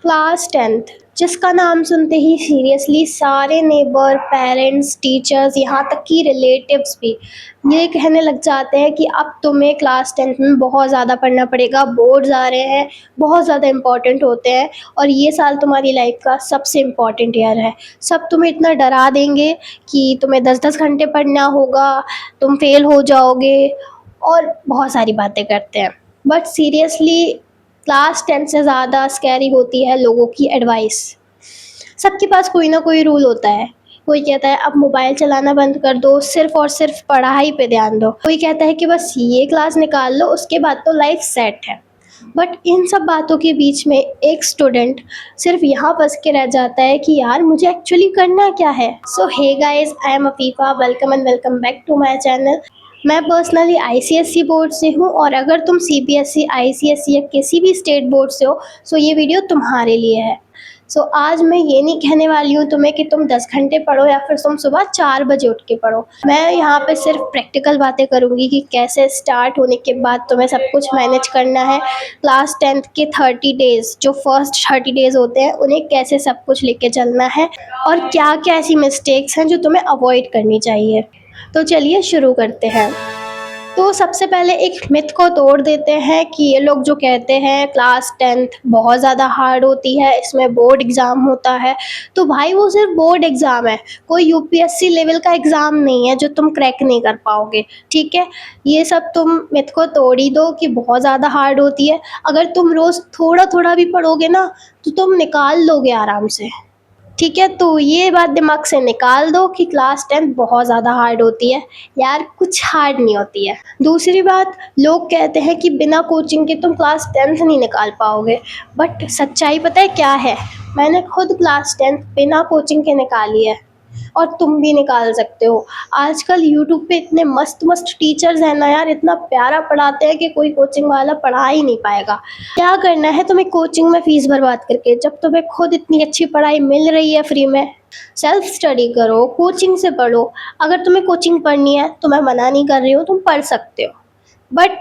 Class 10th, जिसका नाम सुनते ही सीरियसली सारे नेबर, पेरेंट्स, टीचर्स, यहाँ तक कि रिलेटिव्स भी ये कहने लग जाते हैं कि अब तुम्हें क्लास 10th में बहुत ज़्यादा पढ़ना पड़ेगा, बोर्ड्स आ रहे हैं, बहुत ज़्यादा इम्पॉर्टेंट होते हैं और ये साल तुम्हारी लाइफ का सबसे इम्पॉर्टेंट ईयर है। सब तुम्हें इतना डरा देंगे कि तुम्हें 10-10 घंटे पढ़ना होगा, तुम फेल हो जाओगे और बहुत सारी बातें करते हैं। बट सीरियसली क्लास 10 से ज़्यादा स्कैरी होती है लोगों की एडवाइस। सबके पास कोई ना कोई रूल होता है। कोई कहता है अब मोबाइल चलाना बंद कर दो, सिर्फ और सिर्फ पढ़ाई पे ध्यान दो। कोई कहता है कि बस ये क्लास निकाल लो, उसके बाद तो लाइफ सेट है। बट इन सब बातों के बीच में एक स्टूडेंट सिर्फ यहाँ फंस के रह जाता है कि यार मुझे एक्चुअली करना क्या है। So hey guys, I am Afifa, welcome and welcome back to my channel. मैं पर्सनली आईसीएसई बोर्ड से हूँ और अगर तुम सीबीएसई, आईसीएसई या किसी भी स्टेट बोर्ड से हो सो ये वीडियो तुम्हारे लिए है। सो आज मैं ये नहीं कहने वाली हूँ तुम्हें कि तुम 10 घंटे पढ़ो या फिर तुम सुबह 4 बजे उठ के पढ़ो। मैं यहाँ पे सिर्फ प्रैक्टिकल बातें करूँगी कि कैसे स्टार्ट होने के बाद तुम्हें सब कुछ मैनेज करना है। क्लास 10th के 30 डेज़, जो फर्स्ट 30 डेज़ होते हैं, उन्हें कैसे सब कुछ लेके चलना है और क्या क्या ऐसी मिस्टेक्स हैं जो तुम्हें अवॉइड करनी चाहिए। तो चलिए शुरू करते हैं। तो सबसे पहले एक मिथ को तोड़ देते हैं कि ये लोग जो कहते हैं क्लास 10th बहुत ज़्यादा हार्ड होती है, इसमें बोर्ड एग्ज़ाम होता है। तो भाई वो सिर्फ बोर्ड एग्ज़ाम है, कोई यूपीएससी लेवल का एग्ज़ाम नहीं है जो तुम क्रैक नहीं कर पाओगे। ठीक है, ये सब तुम मिथ को तोड़ ही दो कि बहुत ज़्यादा हार्ड होती है। अगर तुम रोज़ थोड़ा थोड़ा भी पढ़ोगे ना तो तुम निकाल लोगे आराम से। ठीक है, तो ये बात दिमाग से निकाल दो कि क्लास 10 बहुत ज़्यादा हार्ड होती है। यार कुछ हार्ड नहीं होती है। दूसरी बात, लोग कहते हैं कि बिना कोचिंग के तुम क्लास 10th नहीं निकाल पाओगे, बट सच्चाई पता है क्या है? मैंने खुद क्लास 10th बिना कोचिंग के निकाली है और तुम भी निकाल सकते हो। आजकल यूट्यूब पे इतने मस्त मस्त टीचर्स हैं ना यार, इतना प्यारा पढ़ाते हैं कि कोई कोचिंग वाला पढ़ा ही नहीं पाएगा। क्या करना है तुम्हें कोचिंग में फ़ीस बर्बाद करके, जब तुम्हें खुद इतनी अच्छी पढ़ाई मिल रही है फ्री में। सेल्फ स्टडी करो, कोचिंग से पढ़ो। अगर तुम्हें कोचिंग पढ़नी है तो मैं मना नहीं कर रही हूँ, तुम पढ़ सकते हो। बट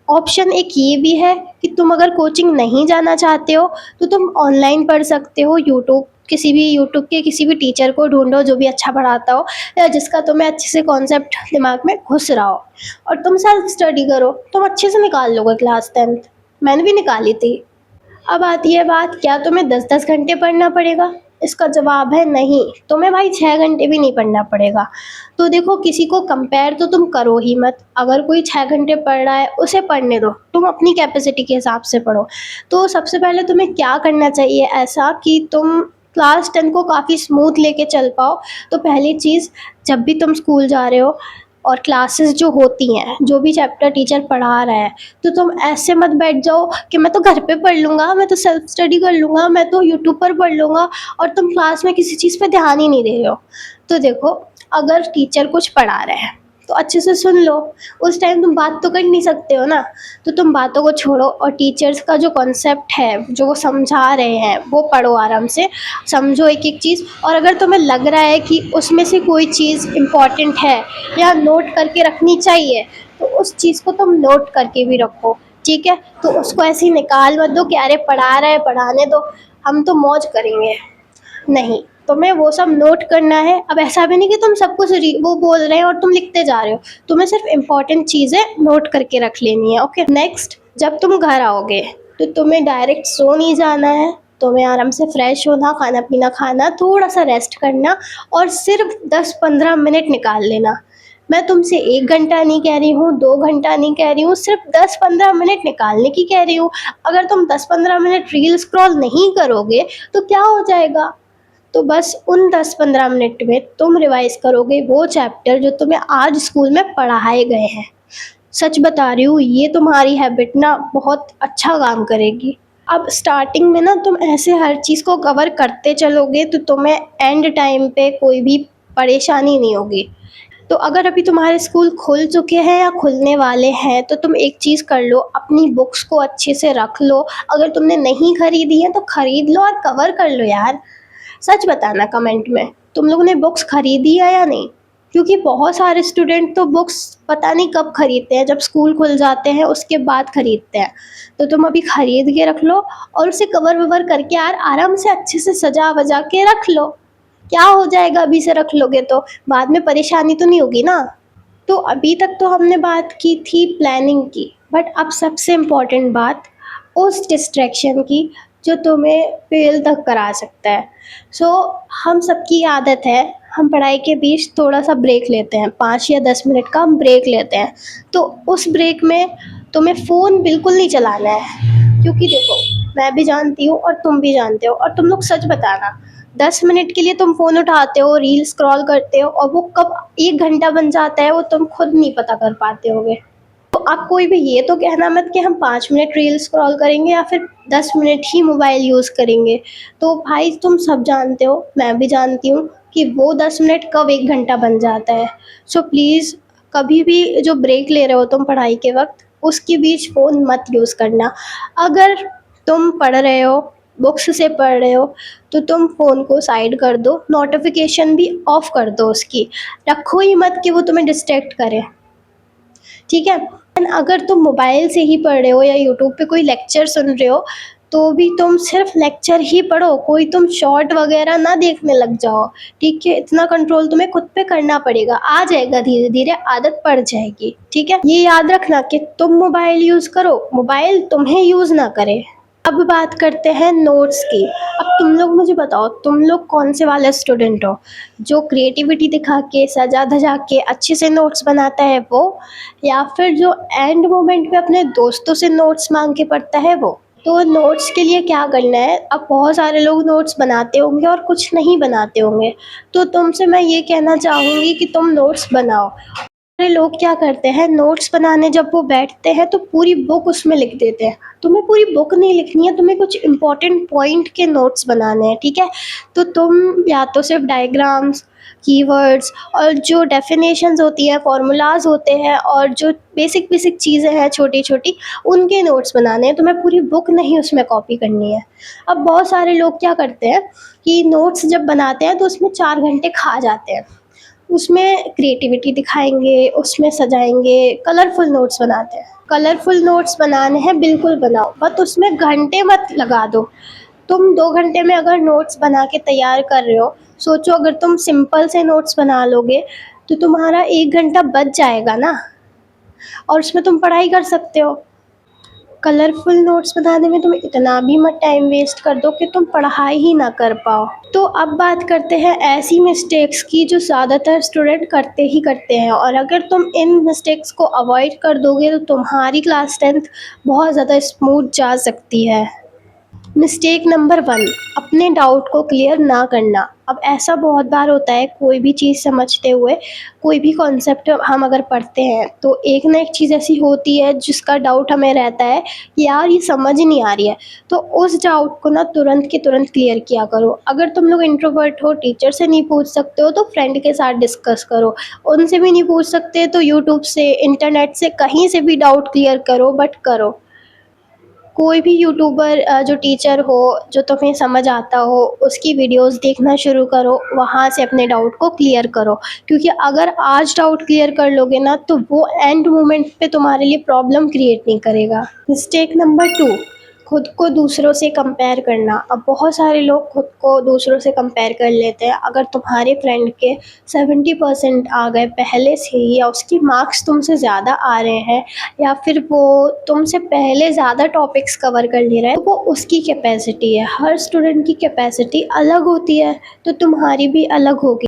ऑप्शन एक ये भी है कि तुम अगर कोचिंग नहीं जाना चाहते हो तो तुम ऑनलाइन पढ़ सकते हो। यूट्यूब के किसी भी टीचर को ढूंढो जो भी अच्छा पढ़ाता हो या जिसका तुम्हें अच्छे से कॉन्सेप्ट दिमाग में घुस रहा हो, और तुम सेल्फ स्टडी करो, तुम अच्छे से निकाल लोगे क्लास 10th। मैंने भी निकाली थी। अब आती है बात, क्या तुम्हें 10-10 घंटे पढ़ना पड़ेगा? इसका जवाब है नहीं, तुम्हें भाई 6 घंटे भी नहीं पढ़ना पड़ेगा। तो देखो, किसी को कंपेयर तो तुम करो ही मत। अगर कोई 6 घंटे पढ़ रहा है उसे पढ़ने दो, तुम अपनी कैपेसिटी के हिसाब से पढ़ो। तो सबसे पहले तुम्हें क्या करना चाहिए ऐसा कि तुम क्लास 10 को काफ़ी स्मूथ लेके चल पाओ। तो पहली चीज़, जब भी तुम स्कूल जा रहे हो और क्लासेस जो होती हैं, जो भी चैप्टर टीचर पढ़ा रहा है, तो तुम ऐसे मत बैठ जाओ कि मैं तो घर पे पढ़ लूँगा, मैं तो सेल्फ स्टडी कर लूँगा, मैं तो यूट्यूब पर पढ़ लूँगा, और तुम क्लास में किसी चीज़ पे ध्यान ही नहीं दे रहे हो। तो देखो, अगर टीचर कुछ पढ़ा रहे हैं तो अच्छे से सुन लो। उस टाइम तुम बात तो कर नहीं सकते हो ना, तो तुम बातों को छोड़ो और टीचर्स का जो कॉन्सेप्ट है, जो वो समझा रहे हैं, वो पढ़ो आराम से, समझो एक एक चीज़। और अगर तुम्हें लग रहा है कि उसमें से कोई चीज़ इम्पॉर्टेंट है या नोट करके रखनी चाहिए, तो उस चीज़ को तुम नोट करके भी रखो। ठीक है, तो उसको ऐसे ही निकाल मत दो कि अरे पढ़ा रहा है, पढ़ाने दो, हम तो मौज करेंगे। नहीं, तुम्हें वो सब नोट करना है। अब ऐसा भी नहीं कि तुम सब कुछ वो बोल रहे हैं और तुम लिखते जा रहे हो, तुम्हें सिर्फ इम्पॉर्टेंट चीज़ें नोट करके रख लेनी है। ओके, नेक्स्ट, जब तुम घर आओगे तो तुम्हें डायरेक्ट सो नहीं जाना है। तुम्हें आराम से फ्रेश होना, खाना पीना खाना, थोड़ा सा रेस्ट करना और सिर्फ 10-15 मिनट निकाल लेना। मैं तुमसे 1 घंटा नहीं कह रही हूँ, 2 घंटा नहीं कह रही हूँ, सिर्फ 10-15 मिनट निकालने की कह रही हूँ। अगर तुम 10-15 मिनट रील स्क्रॉल नहीं करोगे तो क्या हो जाएगा? तो बस उन 10-15 मिनट में तुम रिवाइज करोगे वो चैप्टर जो तुम्हें आज स्कूल में पढ़ाए गए हैं। सच बता रही हूँ, ये तुम्हारी हैबिट ना बहुत अच्छा काम करेगी। अब स्टार्टिंग में ना तुम ऐसे हर चीज़ को कवर करते चलोगे तो तुम्हें एंड टाइम पे कोई भी परेशानी नहीं होगी। तो अगर अभी तुम्हारे स्कूल खुल चुके हैं या खुलने वाले हैं तो तुम एक चीज़ कर लो, अपनी बुक्स को अच्छे से रख लो। अगर तुमने नहीं खरीदी है तो खरीद लो और कवर कर लो यार। सच बताना कमेंट में, तुम लोगों ने बुक्स खरीदी है या नहीं? क्योंकि बहुत सारे स्टूडेंट तो बुक्स पता नहीं कब खरीदते हैं, जब स्कूल खुल जाते हैं उसके बाद खरीदते हैं। तो तुम अभी खरीद के रख लो और उसे कवर ववर करके यार आराम से अच्छे से सजा वजा के रख लो। क्या हो जाएगा अभी से रख लोगे तो, बाद में परेशानी तो नहीं होगी ना। तो अभी तक तो हमने बात की थी प्लानिंग की, बट अब सबसे इम्पोर्टेंट बात उस डिस्ट्रैक्शन की जो तुम्हें फेल तक करा सकता है। सो हम सबकी आदत है, हम पढ़ाई के बीच थोड़ा सा ब्रेक लेते हैं, 5 या 10 मिनट का हम ब्रेक लेते हैं। तो उस ब्रेक में तुम्हें फ़ोन बिल्कुल नहीं चलाना है, क्योंकि देखो मैं भी जानती हूँ और तुम भी जानते हो, और तुम लोग सच बताना 10 मिनट के लिए तुम फ़ोन उठाते हो, रील स्क्रॉल करते हो, और वो कब 1 घंटा बन जाता है वो तुम खुद नहीं पता कर पाते होगे। तो अब कोई भी ये तो कहना मत कि हम 5 मिनट रील स्क्रॉल करेंगे या फिर 10 मिनट ही मोबाइल यूज़ करेंगे। तो भाई तुम सब जानते हो, मैं भी जानती हूँ कि वो 10 मिनट कब 1 घंटा बन जाता है। सो प्लीज़ कभी भी जो ब्रेक ले रहे हो तुम पढ़ाई के वक्त, उसके बीच फ़ोन मत यूज़ करना। अगर तुम पढ़ रहे हो, बुक्स से पढ़ रहे हो, तो तुम फ़ोन को साइड कर दो, नोटिफिकेशन भी ऑफ कर दो उसकी, रखो ही मत कि वो तुम्हें डिस्ट्रैक्ट करे, ठीक है। एंड अगर तुम मोबाइल से ही पढ़ रहे हो या यूट्यूब पे कोई लेक्चर सुन रहे हो, तो भी तुम सिर्फ लेक्चर ही पढ़ो, कोई तुम शॉर्ट वगैरह ना देखने लग जाओ, ठीक है। इतना कंट्रोल तुम्हें खुद पे करना पड़ेगा, आ जाएगा धीरे धीरे, आदत पड़ जाएगी, ठीक है। ये याद रखना कि तुम मोबाइल यूज़ करो, मोबाइल तुम्हें यूज़ ना करे। अब बात करते हैं नोट्स की। अब तुम लोग मुझे बताओ, तुम लोग कौन से वाले स्टूडेंट हो, जो क्रिएटिविटी दिखा के सजा धजा के अच्छे से नोट्स बनाता है वो, या फिर जो एंड मोमेंट पे अपने दोस्तों से नोट्स मांग के पढ़ता है वो। तो नोट्स के लिए क्या करना है, अब बहुत सारे लोग नोट्स बनाते होंगे और कुछ नहीं बनाते होंगे, तो तुमसे मैं ये कहना चाहूँगी कि तुम नोट्स बनाओ। सारे लोग क्या करते हैं, नोट्स बनाने जब वो बैठते हैं तो पूरी बुक उसमें लिख देते हैं। तुम्हें पूरी बुक नहीं लिखनी है, तुम्हें कुछ इंपॉर्टेंट पॉइंट के नोट्स बनाने हैं, ठीक है। तो तुम या तो सिर्फ डायग्राम्स, कीवर्ड्स और जो डेफिनेशंस होती है, फॉर्मूलाज होते हैं, और जो बेसिक बेसिक चीज़ें हैं छोटी छोटी, उनके नोट्स बनाने हैं। तुम्हें पूरी बुक नहीं उसमें कॉपी करनी है। अब बहुत सारे लोग क्या करते हैं कि नोट्स जब बनाते हैं तो उसमें 4 घंटे खा जाते हैं, उसमें क्रिएटिविटी दिखाएंगे, उसमें सजाएंगे, कलरफुल नोट्स बनाते हैं। कलरफुल नोट्स बनाने हैं बिल्कुल बनाओ, बट उसमें घंटे मत लगा दो। तुम 2 घंटे में अगर नोट्स बना के तैयार कर रहे हो, सोचो अगर तुम सिंपल से नोट्स बना लोगे तो तुम्हारा 1 घंटा बच जाएगा ना, और उसमें तुम पढ़ाई कर सकते हो। कलरफुल नोट्स बनाने में तुम इतना भी मत टाइम वेस्ट कर दो कि तुम पढ़ाई ही ना कर पाओ। तो अब बात करते हैं ऐसी मिस्टेक्स की जो ज़्यादातर स्टूडेंट करते ही करते हैं, और अगर तुम इन मिस्टेक्स को अवॉइड कर दोगे तो तुम्हारी क्लास 10th बहुत ज़्यादा स्मूथ जा सकती है। मिस्टेक नंबर 1, अपने डाउट को क्लियर ना करना। अब ऐसा बहुत बार होता है, कोई भी चीज़ समझते हुए, कोई भी कॉन्सेप्ट हम अगर पढ़ते हैं तो एक ना एक चीज़ ऐसी होती है जिसका डाउट हमें रहता है कि यार ये समझ ही नहीं आ रही है। तो उस डाउट को ना तुरंत के तुरंत क्लियर किया करो। अगर तुम लोग इंट्रोवर्ट हो, टीचर से नहीं पूछ सकते हो तो फ्रेंड के साथ डिस्कस करो, उनसे भी नहीं पूछ सकते तो यूट्यूब से, इंटरनेट से, कहीं से भी डाउट क्लियर करो, बट करो। कोई भी यूट्यूबर जो टीचर हो, जो तुम्हें समझ आता हो, उसकी वीडियोस देखना शुरू करो, वहाँ से अपने डाउट को क्लियर करो। क्योंकि अगर आज डाउट क्लियर कर लोगे ना तो वो एंड मोमेंट पे तुम्हारे लिए प्रॉब्लम क्रिएट नहीं करेगा। मिस्टेक नंबर 2, खुद को दूसरों से कंपेयर करना। अब बहुत सारे लोग खुद को दूसरों से कंपेयर कर लेते हैं। अगर तुम्हारे फ्रेंड के 70% आ गए पहले से ही, या उसकी मार्क्स तुमसे ज़्यादा आ रहे हैं, या फिर वो तुमसे पहले ज़्यादा टॉपिक्स कवर कर ले रहा है, तो वो उसकी कैपेसिटी है। हर स्टूडेंट की कैपेसिटी अलग होती है, तो तुम्हारी भी अलग होगी।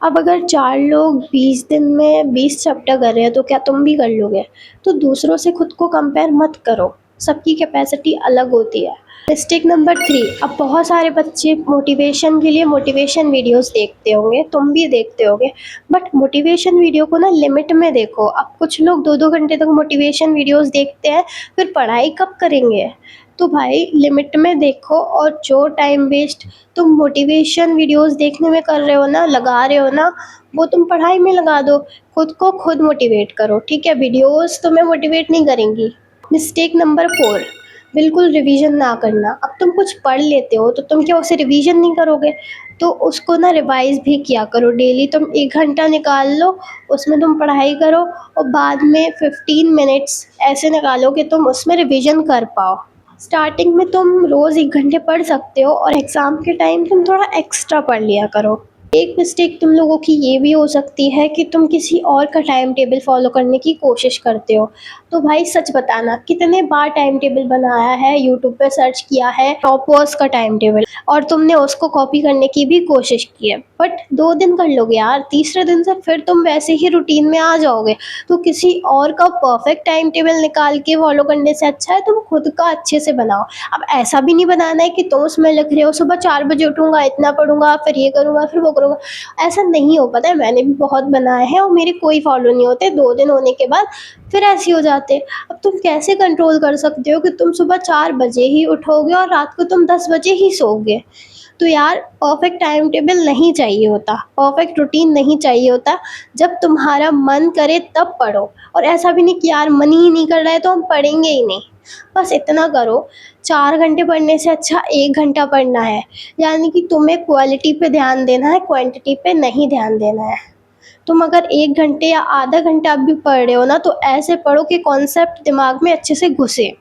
अब अगर 4 लोग 20 दिन में 20 चैप्टर कर रहे हैं तो क्या तुम भी कर लोगे? तो दूसरों से खुद को कंपेयर मत करो, सबकी कैपेसिटी अलग होती है। मिस्टेक नंबर 3, अब बहुत सारे बच्चे मोटिवेशन के लिए मोटिवेशन वीडियोस देखते होंगे, तुम भी देखते होगे, बट मोटिवेशन वीडियो को ना लिमिट में देखो। अब कुछ लोग 2-2 घंटे तक मोटिवेशन वीडियोस देखते हैं, फिर पढ़ाई कब करेंगे? तो भाई लिमिट में देखो, और जो टाइम वेस्ट तुम मोटिवेशन वीडियोस देखने में कर रहे हो ना, लगा रहे हो ना, वो तुम पढ़ाई में लगा दो। खुद को खुद मोटिवेट करो, ठीक है, वीडियोस तुम्हें मोटिवेट नहीं करेंगी। मिस्टेक नंबर 4, बिल्कुल रिवीजन ना करना। अब तुम कुछ पढ़ लेते हो तो तुम क्या उसे रिवीजन नहीं करोगे? तो उसको ना रिवाइज़ भी किया करो। डेली तुम 1 घंटा निकाल लो, उसमें तुम पढ़ाई करो और बाद में 15 मिनट्स ऐसे निकालो कि तुम उसमें रिवीजन कर पाओ। स्टार्टिंग में तुम रोज़ 1 घंटे पढ़ सकते हो और एग्ज़ाम के टाइम तुम थोड़ा एक्स्ट्रा पढ़ लिया करो। एक मिस्टेक तुम लोगों की ये भी हो सकती है कि तुम किसी और का टाइम टेबल फ़ॉलो करने की कोशिश करते हो। तो भाई सच बताना, कितने बार टाइम टेबल बनाया है, यूट्यूब पे सर्च किया है टॉपर्स का टाइम टेबल, और तुमने उसको कॉपी करने की भी कोशिश की है, बट 2 दिन कर लोगे यार, तीसरे दिन से फिर तुम वैसे ही रूटीन में आ जाओगे। तो किसी और का परफेक्ट टाइम टेबल निकाल के फॉलो करने से अच्छा है तुम खुद का अच्छे से बनाओ। अब ऐसा भी नहीं बनाना है कि तुम उसमें लिख रहे हो सुबह 4 बजे उठूँगा, इतना पढ़ूँगा, फिर ये करूँगा, फिर वो करूँगा। ऐसा नहीं हो, पता है मैंने भी बहुत बनाए हैं और मेरे कोई फॉलो नहीं होते, 2 दिन होने के बाद फिर ऐसे ही हो जाते। अब तुम कैसे कंट्रोल कर सकते हो कि तुम सुबह 4 बजे ही उठोगे और रात को तुम 10 बजे ही सोओगे? तो यार परफेक्ट टाइम टेबल नहीं चाहिए होता, परफेक्ट रूटीन नहीं चाहिए होता। जब तुम्हारा मन करे तब पढ़ो, और ऐसा भी नहीं कि यार मन ही नहीं कर रहा है तो हम पढ़ेंगे ही नहीं। बस इतना करो, 4 घंटे पढ़ने से अच्छा 1 घंटा पढ़ना है। यानी कि तुम्हें क्वालिटी पे ध्यान देना है, क्वांटिटी पे नहीं ध्यान देना है। तुम अगर 1 घंटे या आधा घंटा भी पढ़ रहे हो ना, तो ऐसे पढ़ो कि कॉन्सेप्ट दिमाग में अच्छे से घुसे,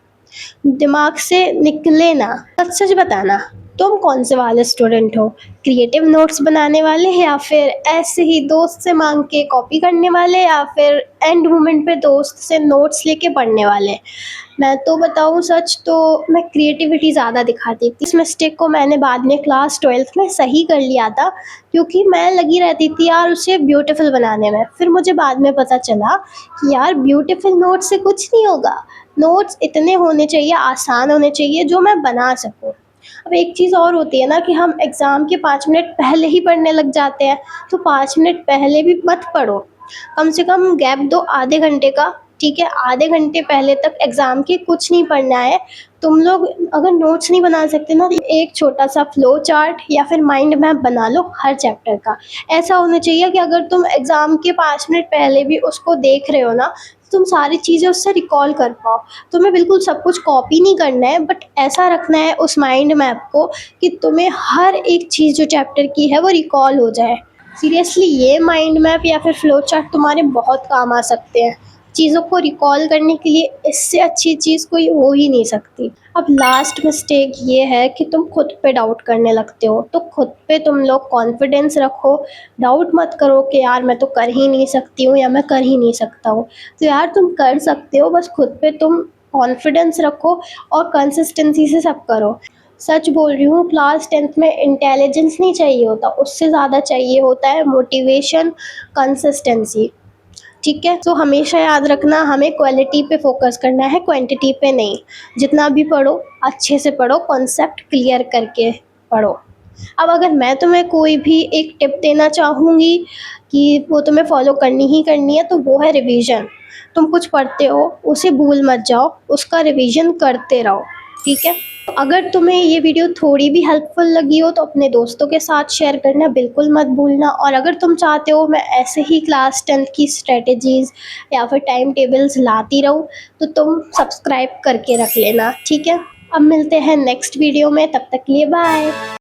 दिमाग से निकले ना। सच सच बताना, तुम कौन से वाले स्टूडेंट हो? क्रिएटिव नोट्स बनाने वाले, या फिर ऐसे ही दोस्त से मांग के कॉपी करने वाले, या फिर एंड मोमेंट पे दोस्त से नोट्स लेके पढ़ने वाले? मैं तो बताऊँ सच तो मैं क्रिएटिविटी ज़्यादा दिखाती थी। इस मिस्टेक को मैंने बाद में क्लास 12th में सही कर लिया था, क्योंकि मैं लगी रहती थी यार उसे ब्यूटीफुल बनाने में। फिर मुझे बाद में पता चला कि यार ब्यूटीफुल नोट्स से कुछ नहीं होगा। नोट्स इतने होने चाहिए, आसान होने चाहिए जो मैं बना सकूँ। अब एक चीज़ और होती है ना कि हम एग्ज़ाम के 5 मिनट पहले ही पढ़ने लग जाते हैं, तो 5 मिनट पहले भी मत पढ़ो। कम से कम गैप दो आधे घंटे का, ठीक है? आधे घंटे पहले तक एग्ज़ाम के कुछ नहीं पढ़ना है। तुम लोग अगर नोट्स नहीं बना सकते ना, तो एक छोटा-सा फ्लो चार्ट या फिर माइंड मैप बना लो हर चैप्टर का। ऐसा होना चाहिए कि अगर तुम एग्ज़ाम के 5 मिनट पहले भी उसको देख रहे हो ना, तुम सारी चीज़ें उससे रिकॉल कर पाओ। तुम्हें बिल्कुल सब कुछ कॉपी नहीं करना है, बट ऐसा रखना है उस माइंड मैप को कि तुम्हें हर एक चीज़ जो चैप्टर की है वो रिकॉल हो जाए। सीरियसली ये माइंड मैप या फिर फ्लो चार्ट तुम्हारे बहुत काम आ सकते हैं। चीज़ों को रिकॉल करने के लिए इससे अच्छी चीज़ कोई हो ही नहीं सकती। अब लास्ट मिस्टेक ये है कि तुम खुद पे डाउट करने लगते हो, तो खुद पे तुम लोग कॉन्फिडेंस रखो। डाउट मत करो कि यार मैं तो कर ही नहीं सकती हूँ या मैं कर ही नहीं सकता हूँ। तो यार तुम कर सकते हो, बस खुद पे तुम कॉन्फिडेंस रखो और कंसिस्टेंसी से सब करो। सच बोल रही हूँ, क्लास 10th में इंटेलिजेंस नहीं चाहिए होता, उससे ज़्यादा चाहिए होता है मोटिवेशन, कंसिस्टेंसी। ठीक है? तो हमेशा याद रखना, हमें क्वालिटी पे फ़ोकस करना है, क्वांटिटी पे नहीं। जितना भी पढ़ो अच्छे से पढ़ो, कॉन्सेप्ट क्लियर करके पढ़ो। अब अगर मैं तुम्हें कोई भी एक टिप देना चाहूँगी कि वो तुम्हें फ़ॉलो करनी ही करनी है, तो वो है रिवीजन। तुम कुछ पढ़ते हो उसे भूल मत जाओ, उसका रिवीजन करते रहो, ठीक है? अगर तुम्हें ये वीडियो थोड़ी भी हेल्पफुल लगी हो तो अपने दोस्तों के साथ शेयर करना बिल्कुल मत भूलना। और अगर तुम चाहते हो मैं ऐसे ही क्लास 10th की स्ट्रेटजीज़ या फिर टाइम टेबल्स लाती रहूँ, तो तुम सब्सक्राइब करके रख लेना, ठीक है? अब मिलते हैं नेक्स्ट वीडियो में, तब तक के लिए बाय।